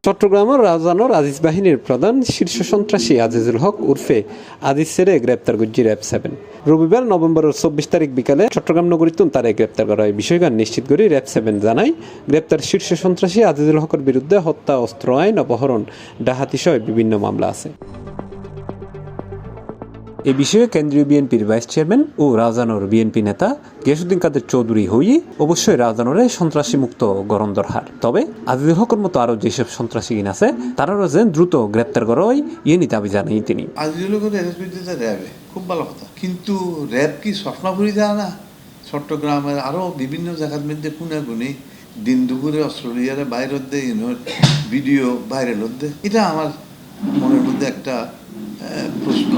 চট্টগ্রামের রাউজানোর আজিজ বাহিনীর প্রধান শীর্ষ সন্ত্রাসী আজিজুল হক উর্ফে আজিজ সেরে গ্রেপ্তার করছে র্যাব-7। রবিবার নভেম্বরের 24 তারিখ বিকালে চট্টগ্রাম নগরীতুন তারে গ্রেপ্তার করা হয়। বিষয়গান নিশ্চিত করে র্যাব-7 জানায়, গ্রেপ্তার শীর্ষ সন্ত্রাসী আজিজুল হকের বিরুদ্ধে হত্যা, অস্ত্র আইন, অপহরণ, ডাকাতি সহ বিভিন্ন মামলা আছে। এ বিষয়ে কেন্দ্রীয় বিএনপির ভাইস চেয়ারম্যান ও রাউজানোর বিএনপি নেতা গিয়াসউদ্দিন কাদের চৌধুরী হইয়ে অবশ্যই রাউজানোরে সন্ত্রাসী মুক্ত গরম দরকার। তবে আজিজুল হকের মতো আরো যেসব সন্ত্রাসী আছে তারাও যেন দ্রুত গ্রেপ্তার করা হয় ইয়ে দাবি জানাই তিনি। আজিজুল হকের র্যাবে খুব ভালো কথা, কিন্তু র্যাব কি সফনাপুরি যায় না? চট্টগ্রামের আরো বিভিন্ন জায়গার মধ্যে কোনাগুনি দিন দুপুরে অস্ট্রেলিয়ারে বাইরে ভিডিও ভাইরাল হচ্ছে। এটা আমার মনের মধ্যে একটা প্রশ্ন।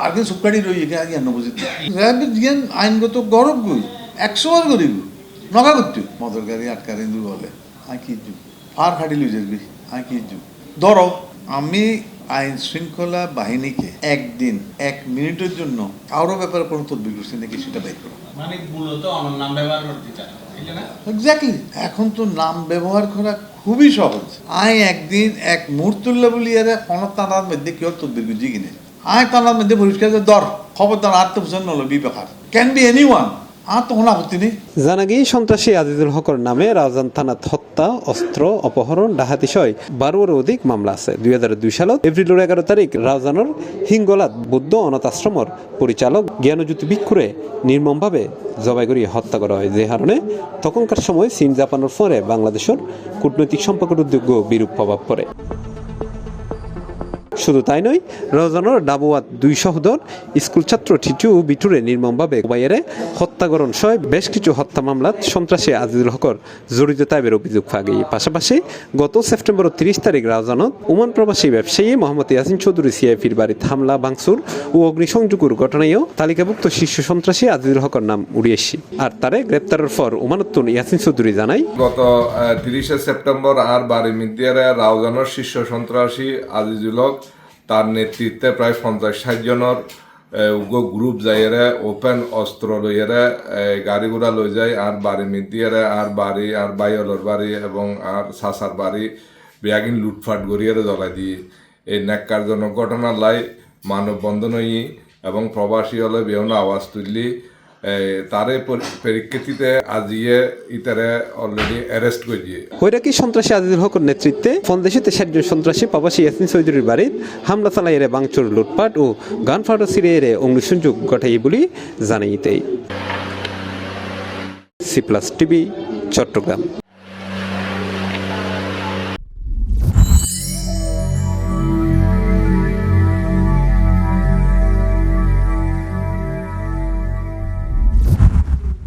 আগে সুপকারি রই এটা আগে নবজিত র্যাবের জ্ঞান আইনগত গরব গই 100 বার করিব নগা করতে মদর গাড়ি আটকারে দু বলে আই কি যু ফার খাটি লই যাবি আই কি যু ধরো আমি আইন শৃঙ্খলা বাহিনীকে একদিন 1 মিনিটের জন্য কারো ব্যাপারে কোনো তদবির করছি নাকি সেটা বের করো, মানে মূলত আমার নাম ব্যবহার করতে চাই না। এক্স্যাক্টলি, এখন তো নাম ব্যবহার করা খুবই সহজ। আই একদিন 1 মুহূর্তুল্লাহ বলি এর ফোনত তানার মধ্যে কেউ তদবির করছি কিনে আয় তানার মধ্যে পরিষ্কার দর খবরদার আত্মপোষণ নল বিবেকার ক্যান বি এনিওয়ান আর তখন আপত্তি নেই। জানা গিয়ে সন্ত্রাসী আজিজুল হকের নামে রাউজান থানাত হত্যা, অস্ত্র, অপহরণ, ডাকাতি সহ 12-এর অধিক মামলা আছে। 2002 সালত এপ্রিলের 11 তারিখ রাউজানোর হিঙ্গলাত বৌদ্ধ অনাথ আশ্রমের পরিচালক জ্ঞানজ্যোতি ভিক্ষুরে নির্মমভাবে জবাই করে হত্যা করা হয়, যে কারণে তখনকার সময় চীন জাপানের পরে বাংলাদেশের কূটনৈতিক সম্পর্কের উদ্যোগ বিরূপ প্রভাব পড়ে। শুধু তাই নয়, রাউজানোর ডাবুয়াত 2 সহোদর স্কুল ছাত্র টিটু বিটুরে নির্মমভাবে বাইরে হত্যাকরণ সহ বেশ কিছু হত্যা মামলাত সন্ত্রাসী আজিজুল হকর জড়িত তাইবের অভিযোগ পাগে। পাশাপাশি গত সেপ্টেম্বর 30 তারিখ রাউজানত ওমান প্রবাসী ব্যবসায়ী মোহাম্মদ ইয়াসিন চৌধুরী সিআইপির বাড়িতে হামলা, ভাঙচুর ও অগ্নিসংযোগের ঘটনায়ও তালিকাভুক্ত শীর্ষ সন্ত্রাসী আজিজুল হকর নাম উড়িয়েছি। আর তারে গ্রেপ্তারের পর ওমানত্তুন ইয়াসিন চৌধুরী জানায়, গত 30 সেপ্টেম্বর আর বাড়ি মিডিয়ারে রাউজানোর শীর্ষ সন্ত্রাসী আজিজুল হক তার নেতৃত্বে প্রায় 50-60 জনের গ্রুপ যাইরে ওপেন অস্ত্র লইয়ারে গাড়ি ঘোড়া লই যায় আর বাড়ি মিডিয়ারে আর বাড়ি আর বাইলর বাড়ি এবং আর সাসার বাড়ি বেয়াগিন লুটফাট গড়িয়ারে জ্বলাই দিয়ে এই ন্যাক্কারজনক ঘটনার লাই মানববন্ধন হই এবং প্রবাসী হলে বিভিন্ন আওয়াজ তুললি তারে পরিপ্রেক্ষিতে আজিয়ে ইতারে অলরেডি অ্যারেস্ট করে দিয়ে হৈরাকি সন্ত্রাসী আজিজুল হকের নেতৃত্বে ফন্দেশিতে 60 জন সন্ত্রাসী প্রবাসী ইয়াসিন চৌধুরীর বাড়িত হামলা চালাইয়ে ভাঙচুর, লুটপাট ও গানফাটো সিরিয়ে অগ্নিসংযোগ ঘটাই বলে জানাইতেই। C+ TV Chittagong.